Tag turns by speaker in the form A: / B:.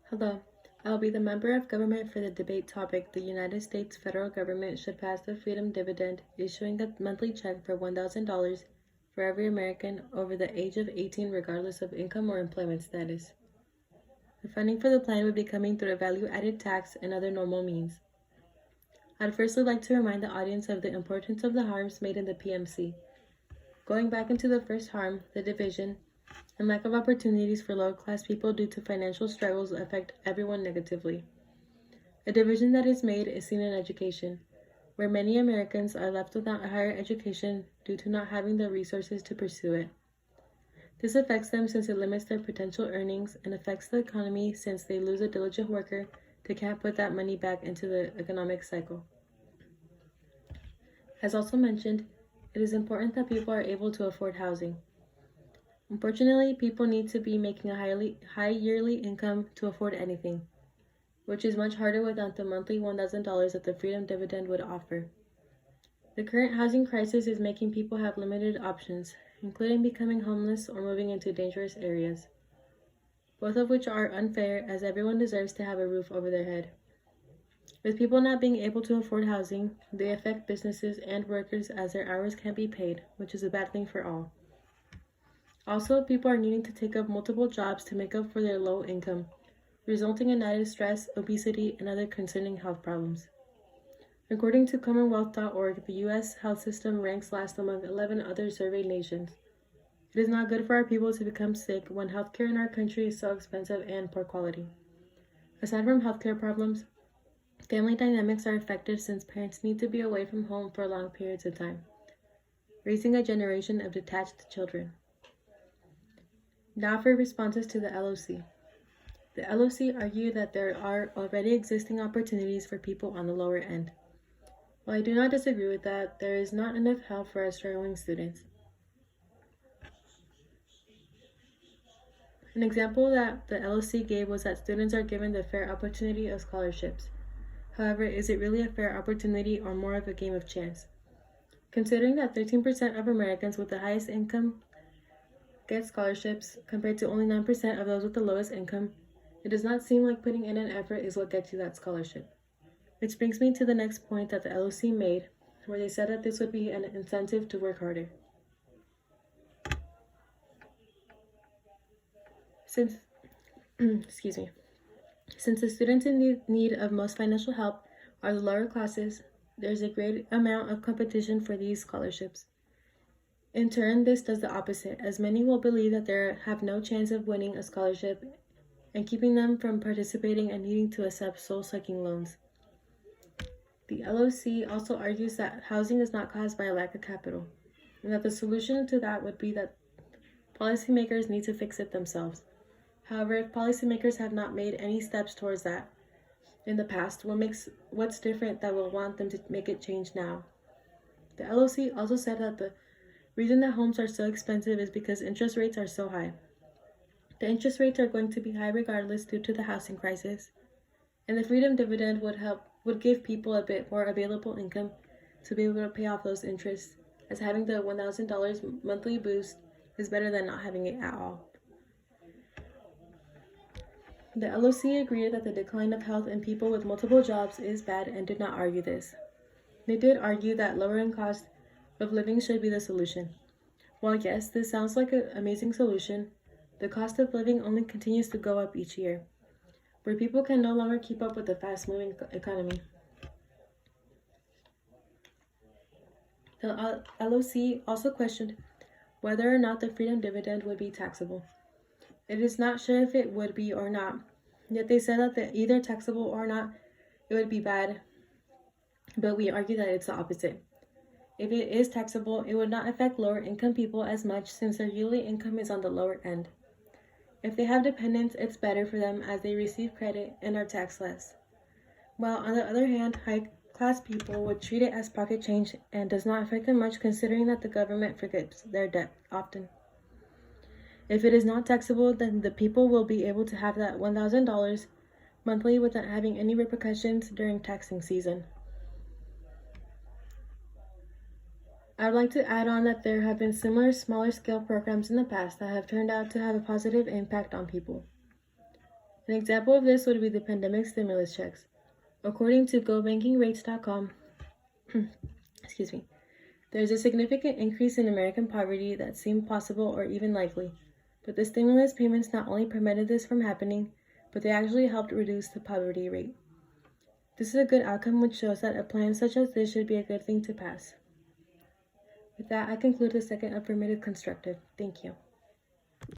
A: Hello, I will be the member of government for the debate topic. The United States federal government should pass the freedom dividend, issuing a monthly check for $1,000 for every American over the age of 18 regardless of income or employment status. The funding for the plan would be coming through a value-added tax and other normal means. I'd firstly like to remind the audience of the importance of the harms made in the PMC. Going back into the first harm, the division, and lack of opportunities for low-class people due to financial struggles affect everyone negatively. A division that is made is seen in education, where many Americans are left without a higher education due to not having the resources to pursue it. This affects them since it limits their potential earnings and affects the economy since they lose a diligent worker that can't put that money back into the economic cycle. As also mentioned, it is important that people are able to afford housing. Unfortunately, people need to be making a high yearly income to afford anything, which is much harder without the monthly $1,000 that the freedom dividend would offer. The current housing crisis is making people have limited options, including becoming homeless or moving into dangerous areas, both of which are unfair as everyone deserves to have a roof over their head. With people not being able to afford housing, they affect businesses and workers as their hours can't be paid, which is a bad thing for all. Also, people are needing to take up multiple jobs to make up for their low income, resulting in added stress, obesity, and other concerning health problems. According to Commonwealth.org, the U.S. health system ranks last among 11 other surveyed nations. It is not good for our people to become sick when healthcare in our country is so expensive and poor quality. Aside from healthcare problems, family dynamics are affected since parents need to be away from home for long periods of time, raising a generation of detached children. Now for responses to the LOC. The LOC argued that there are already existing opportunities for people on the lower end. While I do not disagree with that, there is not enough help for our struggling students. An example that the LOC gave was that students are given the fair opportunity of scholarships. However, is it really a fair opportunity or more of a game of chance? Considering that 13% of Americans with the highest income get scholarships compared to only 9% of those with the lowest income, it does not seem like putting in an effort is what gets you that scholarship. Which brings me to the next point that the LOC made, where they said that this would be an incentive to work harder. Since Since the students in need of most financial help are the lower classes, there's a great amount of competition for these scholarships. In turn, this does the opposite, as many will believe that they have no chance of winning a scholarship and keeping them from participating and needing to accept soul-sucking loans. The LOC also argues that housing is not caused by a lack of capital, and that the solution to that would be that policymakers need to fix it themselves. However, if policymakers have not made any steps towards that in the past, what's different that will want them to make it change now? The LOC also said that the reason that homes are so expensive is because interest rates are so high. The interest rates are going to be high regardless due to the housing crisis, and the freedom dividend would give people a bit more available income to be able to pay off those interests, as having the $1,000 monthly boost is better than not having it at all. The LOC agreed that the decline of health in people with multiple jobs is bad and did not argue this. They did argue that lowering cost of living should be the solution. While yes, this sounds like an amazing solution, the cost of living only continues to go up each year, where people can no longer keep up with the fast-moving economy. The LOC also questioned whether or not the freedom dividend would be taxable. It is not sure if it would be or not, yet they said that either taxable or not, it would be bad, but we argue that it's the opposite. If it is taxable, it would not affect lower income people as much since their yearly income is on the lower end. If they have dependents, it's better for them as they receive credit and are taxed less. While on the other hand, high-class people would treat it as pocket change and does not affect them much considering that the government forgives their debt often. If it is not taxable, then the people will be able to have that $1,000 monthly without having any repercussions during taxing season. I would like to add on that there have been similar smaller scale programs in the past that have turned out to have a positive impact on people. An example of this would be the pandemic stimulus checks. According to GoBankingRates.com, excuse me, there is a significant increase in American poverty that seemed possible or even likely, but the stimulus payments not only prevented this from happening, but they actually helped reduce the poverty rate. This is a good outcome, which shows that a plan such as this should be a good thing to pass. With that, I conclude the second affirmative constructive. Thank you.